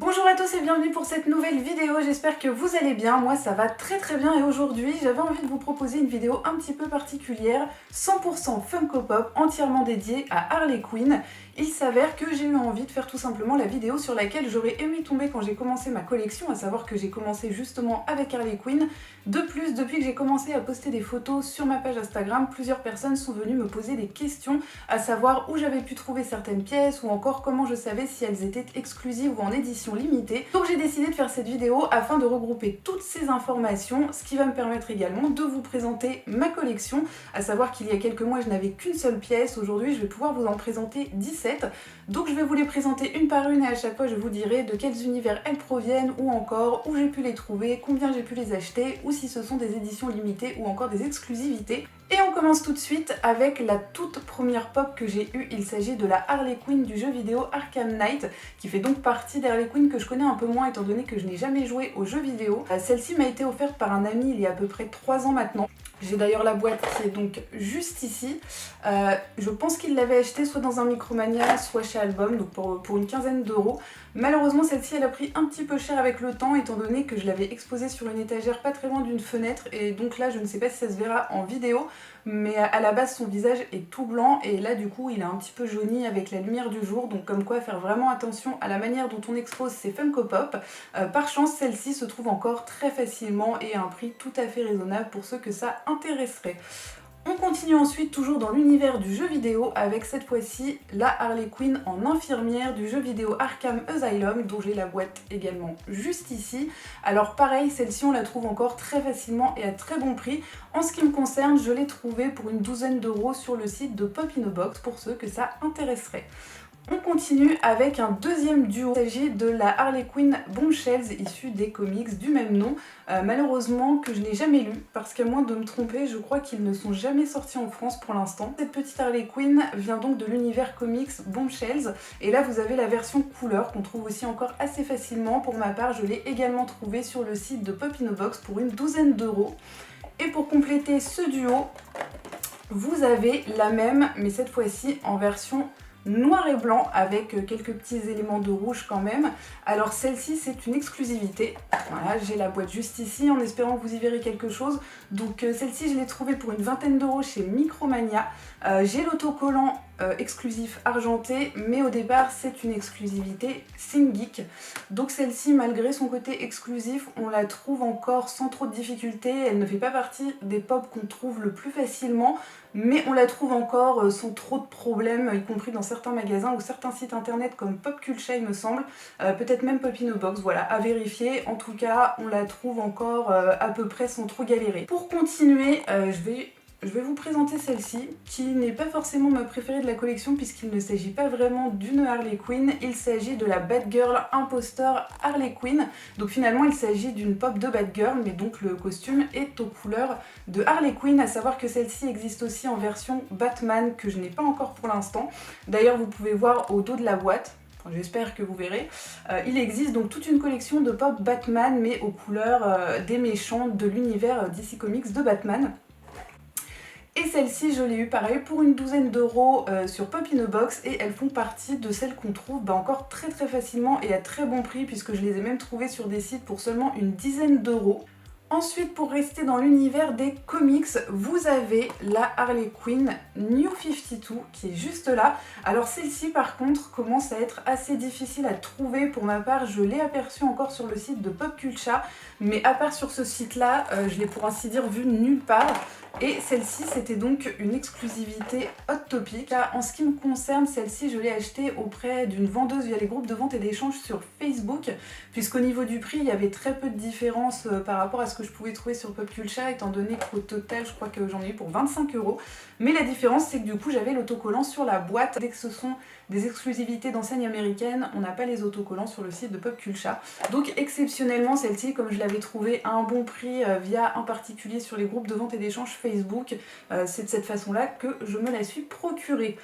Bonjour à tous et bienvenue pour cette nouvelle vidéo, j'espère que vous allez bien, moi ça va très bien et aujourd'hui j'avais envie de vous proposer une vidéo un petit peu particulière, 100% Funko Pop, entièrement dédiée à Harley Quinn. Il s'avère que j'ai eu envie de faire tout simplement la vidéo sur laquelle j'aurais aimé tomber quand j'ai commencé ma collection, à savoir que j'ai commencé justement avec Harley Quinn. De plus, depuis que j'ai commencé à poster des photos sur ma page Instagram, plusieurs personnes sont venues me poser des questions, à savoir où j'avais pu trouver certaines pièces ou encore comment je savais si elles étaient exclusives ou en édition limitée. Donc j'ai décidé de faire cette vidéo afin de regrouper toutes ces informations, ce qui va me permettre également de vous présenter ma collection, à savoir qu'il y a quelques mois je n'avais qu'une seule pièce, aujourd'hui je vais pouvoir vous en présenter 17. Donc je vais vous les présenter une par une et à chaque fois je vous dirai de quels univers elles proviennent ou encore où j'ai pu les trouver, combien j'ai pu les acheter ou si ce sont des éditions limitées ou encore des exclusivités. Et on commence tout de suite avec la toute première pop que j'ai eue, il s'agit de la Harley Quinn du jeu vidéo Arkham Knight, qui fait donc partie d'Harley Quinn que je connais un peu moins étant donné que je n'ai jamais joué aux jeux vidéo. Celle-ci m'a été offerte par un ami il y a à peu près 3 ans maintenant. J'ai d'ailleurs la boîte qui est donc juste ici. Je pense qu'il l'avait achetée soit dans un Micromania, soit chez Album, donc pour une quinzaine d'euros. Malheureusement, celle-ci, elle a pris un petit peu cher avec le temps, étant donné que je l'avais exposée sur une étagère pas très loin d'une fenêtre. Et donc là, je ne sais pas si ça se verra en vidéo, mais à la base, son visage est tout blanc. Et là, du coup, il est un petit peu jauni avec la lumière du jour. Donc comme quoi, faire vraiment attention à la manière dont on expose ses Funko Pop. Par chance, celle-ci se trouve encore très facilement et à un prix tout à fait raisonnable pour ceux que ça intéresserait. On continue ensuite toujours dans l'univers du jeu vidéo avec cette fois-ci la Harley Quinn en infirmière du jeu vidéo Arkham Asylum dont j'ai la boîte également juste ici. Alors pareil, celle-ci on la trouve encore très facilement et à très bon prix. En ce qui me concerne, je l'ai trouvée pour une douzaine d'euros sur le site de Pop in a Box pour ceux que ça intéresserait. On continue avec un deuxième duo. Il s'agit de la Harley Quinn Bombshells issue des comics du même nom. Malheureusement que je n'ai jamais lu parce qu'à moins de me tromper, je crois qu'ils ne sont jamais sortis en France pour l'instant. Cette petite Harley Quinn vient donc de l'univers comics Bombshells et là vous avez la version couleur qu'on trouve aussi encore assez facilement. Pour ma part, je l'ai également trouvée sur le site de Pop in a Box pour une douzaine d'euros. Et pour compléter ce duo, vous avez la même mais cette fois-ci en version noir et blanc avec quelques petits éléments de rouge quand même. Alors celle-ci c'est une exclusivité, voilà, j'ai la boîte juste ici en espérant que vous y verrez quelque chose. Donc celle-ci je l'ai trouvée pour une vingtaine d'euros chez Micromania. J'ai l'autocollant exclusif argenté, mais au départ c'est une exclusivité ThinkGeek. Donc celle-ci, malgré son côté exclusif, on la trouve encore sans trop de difficultés. Elle ne fait pas partie des pop qu'on trouve le plus facilement, mais on la trouve encore sans trop de problèmes, y compris dans certains magasins ou certains sites internet comme Popculcha il me semble, peut-être même Pop in a Box, voilà, à vérifier. En tout cas, on la trouve encore à peu près sans trop galérer. Pour continuer, je vais vous présenter celle-ci, qui n'est pas forcément ma préférée de la collection puisqu'il ne s'agit pas vraiment d'une Harley Quinn, il s'agit de la Batgirl Impostor Harley Quinn. Donc finalement il s'agit d'une pop de Batgirl, mais donc le costume est aux couleurs de Harley Quinn, à savoir que celle-ci existe aussi en version Batman que je n'ai pas encore pour l'instant. D'ailleurs vous pouvez voir au dos de la boîte, j'espère que vous verrez. Il existe donc toute une collection de pop Batman mais aux couleurs des méchants de l'univers DC Comics de Batman. Et celle-ci, je l'ai eu pareil pour une douzaine d'euros sur Pop in a Box et elles font partie de celles qu'on trouve encore très facilement et à très bon prix puisque je les ai même trouvées sur des sites pour seulement une dizaine d'euros. Ensuite, pour rester dans l'univers des comics, vous avez la Harley Quinn New 52 qui est juste là. Alors celle-ci par contre commence à être assez difficile à trouver. Pour ma part, je l'ai aperçue encore sur le site de Popculcha, mais à part sur ce site-là, je l'ai pour ainsi dire vue nulle part. Et celle-ci, c'était donc une exclusivité Hot Topic. En ce qui me concerne, celle-ci, je l'ai achetée auprès d'une vendeuse via les groupes de vente et d'échange sur Facebook, puisqu'au niveau du prix, il y avait très peu de différence par rapport à ce que je pouvais trouver sur Popculcha, étant donné qu'au total, je crois que j'en ai eu pour 25 euros. Mais la différence, c'est que du coup, j'avais l'autocollant sur la boîte. Dès que ce sont des exclusivités d'enseignes américaines, on n'a pas les autocollants sur le site de Popculcha. Donc exceptionnellement, celle-ci, comme je l'avais trouvée à un bon prix via un particulier sur les groupes de vente et d'échange Facebook, c'est de cette façon-là que je me la suis procurée.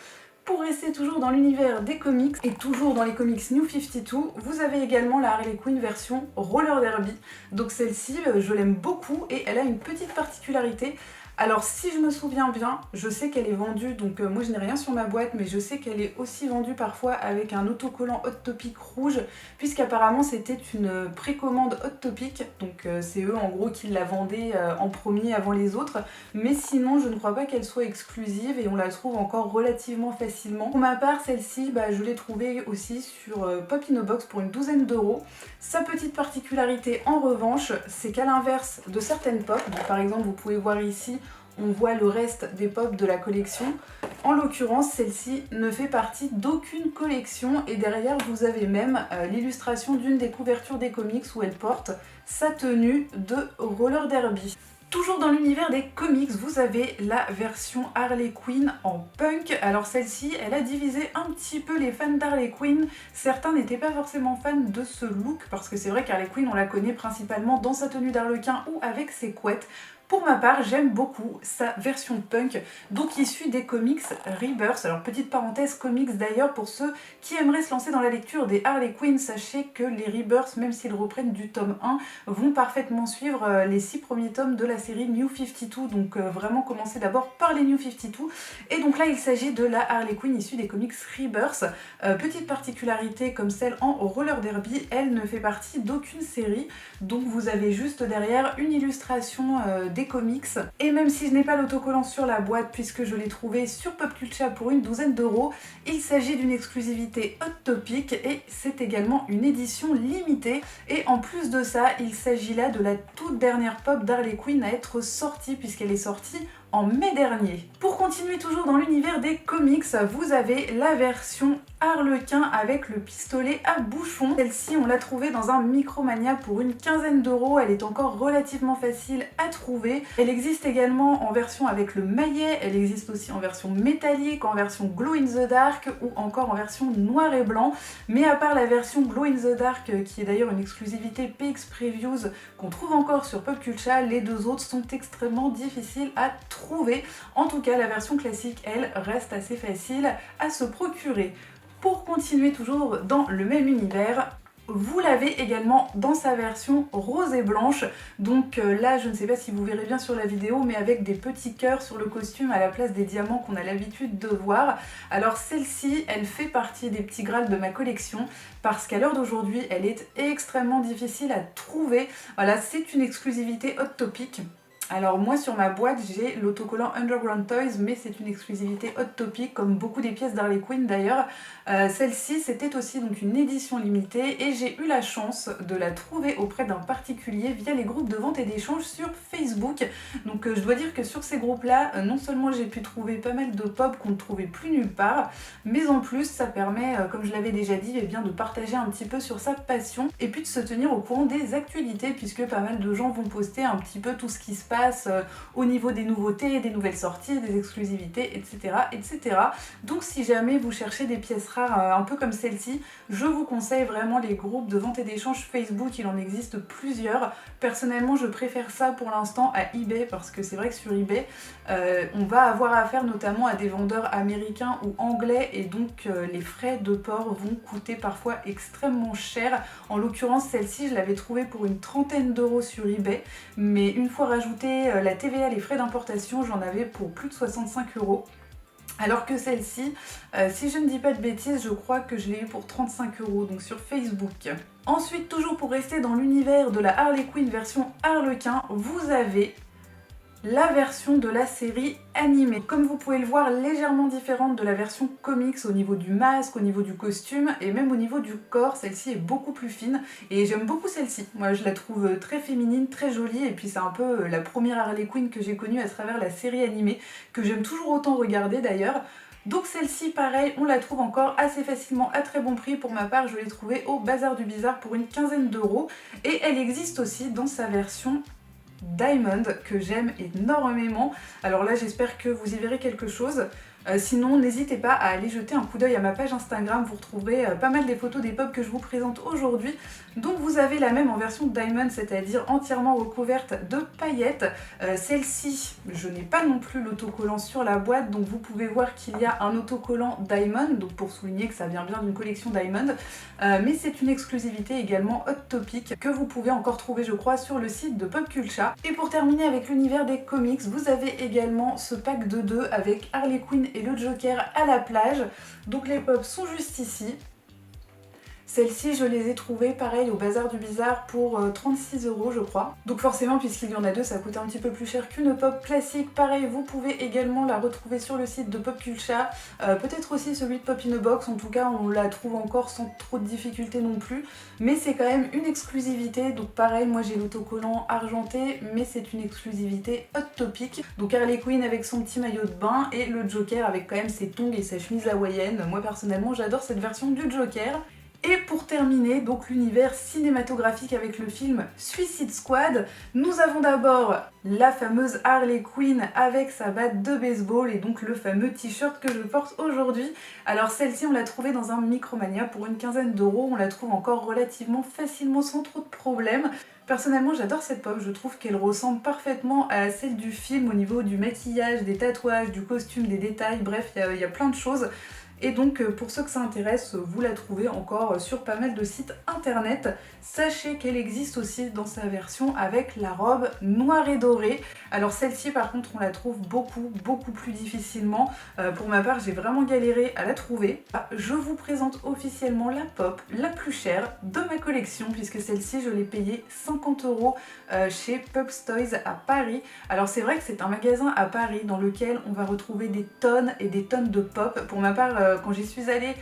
Pour rester toujours dans l'univers des comics et toujours dans les comics New 52, vous avez également la Harley Quinn version roller derby. Donc celle-ci, je l'aime beaucoup et elle a une petite particularité, Alors si je me souviens bien, je sais qu'elle est vendue, donc moi je n'ai rien sur ma boîte, mais je sais qu'elle est aussi vendue parfois avec un autocollant Hot Topic rouge, puisqu'apparemment c'était une précommande Hot Topic, donc c'est eux en gros qui la vendaient en premier avant les autres, mais sinon je ne crois pas qu'elle soit exclusive et on la trouve encore relativement facilement. Pour ma part, celle-ci, je l'ai trouvée aussi sur Pop in a Box pour une douzaine d'euros. Sa petite particularité en revanche, c'est qu'à l'inverse de certaines pop, donc par exemple vous pouvez voir ici, on voit le reste des pop de la collection. En l'occurrence, celle-ci ne fait partie d'aucune collection et derrière vous avez même l'illustration d'une des couvertures des comics où elle porte sa tenue de roller derby. Toujours dans l'univers des comics, vous avez la version Harley Quinn en punk. Alors celle-ci, elle a divisé un petit peu les fans d'Harley Quinn. Certains n'étaient pas forcément fans de ce look, parce que c'est vrai qu'Harley Quinn, on la connaît principalement dans sa tenue d'Arlequin ou avec ses couettes. Pour ma part, j'aime beaucoup sa version punk, donc issue des comics Rebirth. Alors petite parenthèse comics d'ailleurs, pour ceux qui aimeraient se lancer dans la lecture des Harley Quinn, sachez que les Rebirth, même s'ils reprennent du tome 1, vont parfaitement suivre les 6 premiers tomes de la série New 52, donc vraiment commencer d'abord par les New 52. Et donc là il s'agit de la Harley Quinn issue des comics Rebirth. Petite particularité comme celle en roller derby, elle ne fait partie d'aucune série, donc vous avez juste derrière une illustration des comics, et même si je n'ai pas l'autocollant sur la boîte puisque je l'ai trouvé sur Popculture pour une douzaine d'euros, il s'agit d'une exclusivité Hot Topic et c'est également une édition limitée. Et en plus de ça, il s'agit là de la toute dernière pop d'Harley Quinn à être sortie puisqu'elle est sortie en mai dernier. Pour continuer toujours dans l'univers des comics, vous avez la version Harlequin avec le pistolet à bouchon. Celle-ci, on l'a trouvée dans un Micromania pour une quinzaine d'euros. Elle est encore relativement facile à trouver. Elle existe également en version avec le maillet, elle existe aussi en version métallique, en version glow in the dark ou encore en version noir et blanc. Mais à part la version glow in the dark, qui est d'ailleurs une exclusivité PX Previews qu'on trouve encore sur Popculture, les deux autres sont extrêmement difficiles à trouver. En tout cas, la version classique, elle, reste assez facile à se procurer. Pour continuer toujours dans le même univers, vous l'avez également dans sa version rose et blanche, donc là je ne sais pas si vous verrez bien sur la vidéo, mais avec des petits cœurs sur le costume à la place des diamants qu'on a l'habitude de voir. Alors celle-ci, elle fait partie des petits grals de ma collection, parce qu'à l'heure d'aujourd'hui elle est extrêmement difficile à trouver. Voilà, c'est une exclusivité Hot Topic. Alors moi sur ma boîte j'ai l'autocollant Underground Toys, mais c'est une exclusivité Hot Topic comme beaucoup des pièces d'Harley Quinn d'ailleurs. Celle-ci c'était aussi donc une édition limitée et j'ai eu la chance de la trouver auprès d'un particulier via les groupes de vente et d'échange sur Facebook. Donc je dois dire que sur ces groupes là, non seulement j'ai pu trouver pas mal de pop qu'on ne trouvait plus nulle part, mais en plus ça permet, comme je l'avais déjà dit, bien, de partager un petit peu sur sa passion et puis de se tenir au courant des actualités, puisque pas mal de gens vont poster un petit peu tout ce qui se passe au niveau des nouveautés, des nouvelles sorties, des exclusivités, etc. etc. Donc si jamais vous cherchez des pièces rares un peu comme celle-ci, je vous conseille vraiment les groupes de vente et d'échange Facebook, il en existe plusieurs. Personnellement je préfère ça pour l'instant à eBay, parce que c'est vrai que sur eBay on va avoir affaire notamment à des vendeurs américains ou anglais, et donc les frais de port vont coûter parfois extrêmement cher. En l'occurrence celle-ci je l'avais trouvée pour une trentaine d'euros sur eBay, mais une fois rajouté la TVA, les frais d'importation, j'en avais pour plus de 65 euros. Alors que celle-ci, si je ne dis pas de bêtises, je crois que je l'ai eu pour 35 euros, donc sur Facebook. Ensuite, toujours pour rester dans l'univers de la Harley Quinn version Harlequin, vous avez la version de la série animée. Comme vous pouvez le voir, légèrement différente de la version comics au niveau du masque, au niveau du costume et même au niveau du corps. Celle-ci est beaucoup plus fine et j'aime beaucoup celle-ci. Moi je la trouve très féminine, très jolie, et puis c'est un peu la première Harley Quinn que j'ai connue à travers la série animée, que j'aime toujours autant regarder d'ailleurs. Donc celle-ci, pareil, on la trouve encore assez facilement à très bon prix. Pour ma part, je l'ai trouvée au Bazar du Bizarre pour une quinzaine d'euros. Et elle existe aussi dans sa version Diamond, que j'aime énormément. Alors là j'espère que vous y verrez quelque chose. Sinon, n'hésitez pas à aller jeter un coup d'œil à ma page Instagram, vous retrouverez pas mal des photos des pops que je vous présente aujourd'hui. Donc vous avez la même en version Diamond, c'est-à-dire entièrement recouverte de paillettes. Celle-ci, je n'ai pas non plus l'autocollant sur la boîte, donc vous pouvez voir qu'il y a un autocollant Diamond, donc pour souligner que ça vient bien d'une collection Diamond. Mais c'est une exclusivité également Hot Topic que vous pouvez encore trouver, je crois, sur le site de Popcultcha. Et pour terminer avec l'univers des comics, vous avez également ce pack de 2 avec Harley Quinn et le Joker à la plage. Donc les pops sont juste ici. Celles-ci, je les ai trouvées pareil au Bazar du Bizarre pour 36 € je crois. Donc forcément, puisqu'il y en a deux, ça coûte un petit peu plus cher qu'une pop classique. Pareil, vous pouvez également la retrouver sur le site de Popcultcha. Peut-être aussi celui de Pop in a Box, en tout cas on la trouve encore sans trop de difficultés non plus. Mais c'est quand même une exclusivité, donc pareil, moi j'ai l'autocollant argenté, mais c'est une exclusivité Hot Topic. Donc Harley Quinn avec son petit maillot de bain et le Joker avec quand même ses tongs et sa chemise hawaïenne. Moi personnellement, j'adore cette version du Joker. Et pour terminer, donc l'univers cinématographique avec le film Suicide Squad, nous avons d'abord la fameuse Harley Quinn avec sa batte de baseball et donc le fameux t-shirt que je porte aujourd'hui. Alors celle-ci, on l'a trouvée dans un Micromania pour une quinzaine d'euros, on la trouve encore relativement facilement sans trop de problèmes. Personnellement, j'adore cette pop, je trouve qu'elle ressemble parfaitement à celle du film au niveau du maquillage, des tatouages, du costume, des détails, bref, il y a plein de choses. Et donc pour ceux que ça intéresse, vous la trouvez encore sur pas mal de sites internet. Sachez qu'elle existe aussi dans sa version avec la robe noire et dorée. Alors celle-ci par contre on la trouve beaucoup plus difficilement. Pour ma part j'ai vraiment galéré à la trouver. Je vous présente officiellement la pop la plus chère de ma collection puisque celle-ci je l'ai payée 50 € chez Pups Toys à Paris. Alors c'est vrai que c'est un magasin à Paris dans lequel on va retrouver des tonnes et des tonnes de pop. Pour ma part quand j'y suis allée,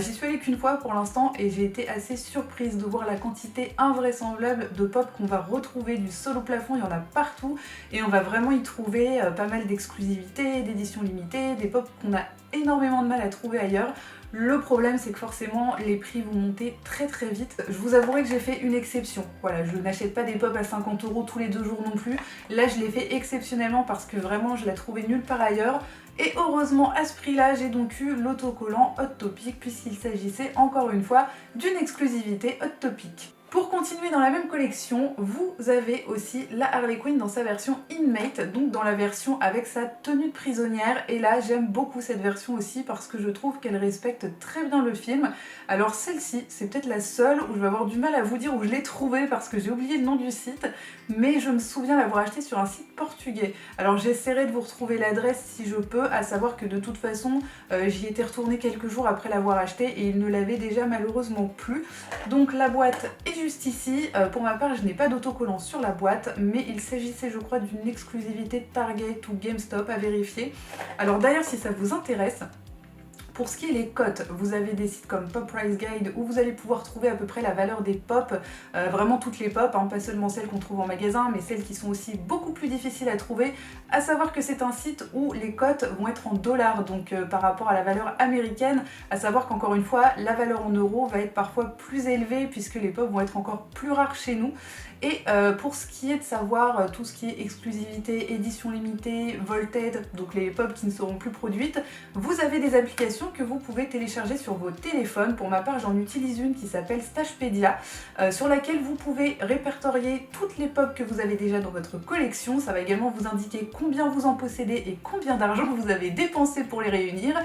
j'y suis allée qu'une fois pour l'instant et j'ai été assez surprise de voir la quantité invraisemblable de pop qu'on va retrouver du sol au plafond, il y en a partout et on va vraiment y trouver pas mal d'exclusivités, d'éditions limitées, des pop qu'on a énormément de mal à trouver ailleurs. Le problème c'est que forcément les prix vont monter très vite. Je vous avouerai que j'ai fait une exception. Voilà, je n'achète pas des pop à 50 € tous les 2 jours non plus. Là je l'ai fait exceptionnellement parce que vraiment je la trouvais nulle part ailleurs. Et heureusement à ce prix-là, j'ai donc eu l'autocollant Hot Topic puisqu'il s'agissait encore une fois d'une exclusivité Hot Topic. Pour continuer dans la même collection, vous avez aussi la Harley Quinn dans sa version Inmate, donc dans la version avec sa tenue de prisonnière. Et là, j'aime beaucoup cette version aussi parce que je trouve qu'elle respecte très bien le film. Alors celle-ci, c'est peut-être la seule où je vais avoir du mal à vous dire où je l'ai trouvée parce que j'ai oublié le nom du site, mais je me souviens l'avoir achetée sur un site portugais. Alors j'essaierai de vous retrouver l'adresse si je peux, à savoir que de toute façon, j'y étais retournée quelques jours après l'avoir achetée et il ne l'avait déjà malheureusement plus. Donc la boîte est juste ici. Pour ma part, je n'ai pas d'autocollant sur la boîte, mais il s'agissait, je crois, d'une exclusivité Target ou GameStop à vérifier. Alors d'ailleurs, si ça vous intéresse, pour ce qui est les cotes, vous avez des sites comme Pop Price Guide où vous allez pouvoir trouver à peu près la valeur des pop, vraiment toutes les pop, hein, pas seulement celles qu'on trouve en magasin, mais celles qui sont aussi beaucoup plus difficiles à trouver. À savoir que c'est un site où les cotes vont être en dollars, donc par rapport à la valeur américaine, à savoir qu'encore une fois, la valeur en euros va être parfois plus élevée puisque les pop vont être encore plus rares chez nous. Et pour ce qui est de savoir tout ce qui est exclusivité, édition limitée, Volted, donc les pop qui ne seront plus produites, vous avez des applications que vous pouvez télécharger sur vos téléphones. Pour ma part, j'en utilise une qui s'appelle Stashpedia, sur laquelle vous pouvez répertorier toutes les pop que vous avez déjà dans votre collection. Ça va également vous indiquer combien vous en possédez et combien d'argent vous avez dépensé pour les réunir.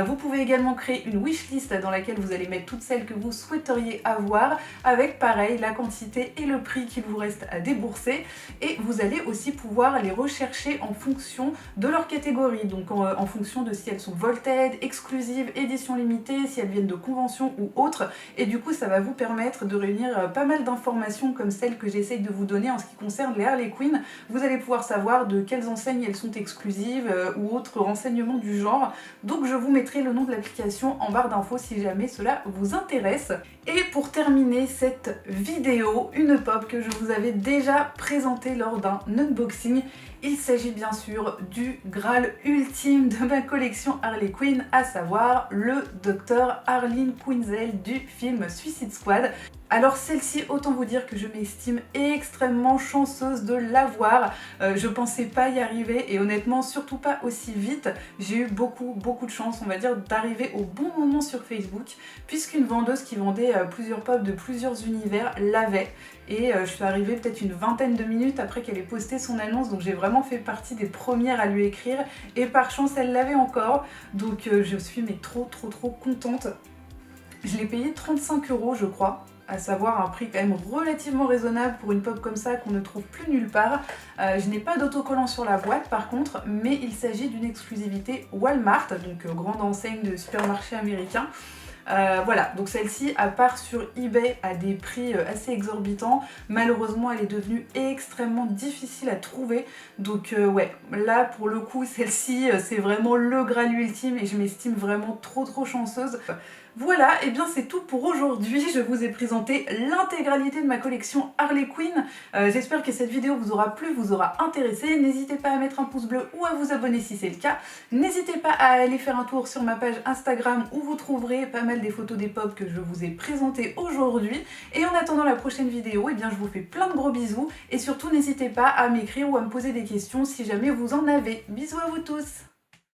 Vous pouvez également créer une wishlist dans laquelle vous allez mettre toutes celles que vous souhaiteriez avoir, avec pareil la quantité et le prix qu'il vous reste à débourser. Et vous allez aussi pouvoir les rechercher en fonction de leur catégorie, donc en fonction de si elles sont Volted, exclusives, édition limitée, si elles viennent de convention ou autres. Et du coup ça va vous permettre de réunir pas mal d'informations comme celles que j'essaye de vous donner en ce qui concerne les Harley Quinn. Vous allez pouvoir savoir de quelles enseignes elles sont exclusives ou autres renseignements du genre. Donc je vous mettrai le nom de l'application en barre d'infos si jamais cela vous intéresse. Et pour terminer cette vidéo, une pop que je vous avais déjà présentée lors d'un unboxing. Il s'agit bien sûr du Graal ultime de ma collection Harley Quinn, à savoir le Dr Harleen Quinzel du film Suicide Squad. Alors celle-ci, autant vous dire que je m'estime extrêmement chanceuse de l'avoir. Je pensais pas y arriver et honnêtement surtout pas aussi vite. J'ai eu beaucoup de chance, on va dire, d'arriver au bon moment sur Facebook, puisqu'une vendeuse qui vendait plusieurs pop de plusieurs univers l'avait. Et je suis arrivée peut-être une vingtaine de minutes après qu'elle ait posté son annonce, donc j'ai vraiment fait partie des premières à lui écrire et par chance elle l'avait encore, donc je suis mais trop contente. Je l'ai payé 35 € je crois, à savoir un prix quand même relativement raisonnable pour une pop comme ça qu'on ne trouve plus nulle part. Je n'ai pas d'autocollant sur la boîte par contre, mais il s'agit d'une exclusivité Walmart, donc grande enseigne de supermarché américain. Voilà, donc celle-ci, à part sur eBay, à des prix assez exorbitants. Malheureusement, elle est devenue extrêmement difficile à trouver. Donc ouais, là pour le coup, celle-ci, c'est vraiment le Graal ultime et je m'estime vraiment trop chanceuse. Voilà, et bien c'est tout pour aujourd'hui. Je vous ai présenté l'intégralité de ma collection Harley Quinn. J'espère que cette vidéo vous aura plu, vous aura intéressé. N'hésitez pas à mettre un pouce bleu ou à vous abonner si c'est le cas. N'hésitez pas à aller faire un tour sur ma page Instagram où vous trouverez pas mal des photos des pop que je vous ai présentées aujourd'hui. Et en attendant la prochaine vidéo, eh bien je vous fais plein de gros bisous. Et surtout n'hésitez pas à m'écrire ou à me poser des questions si jamais vous en avez. Bisous à vous tous!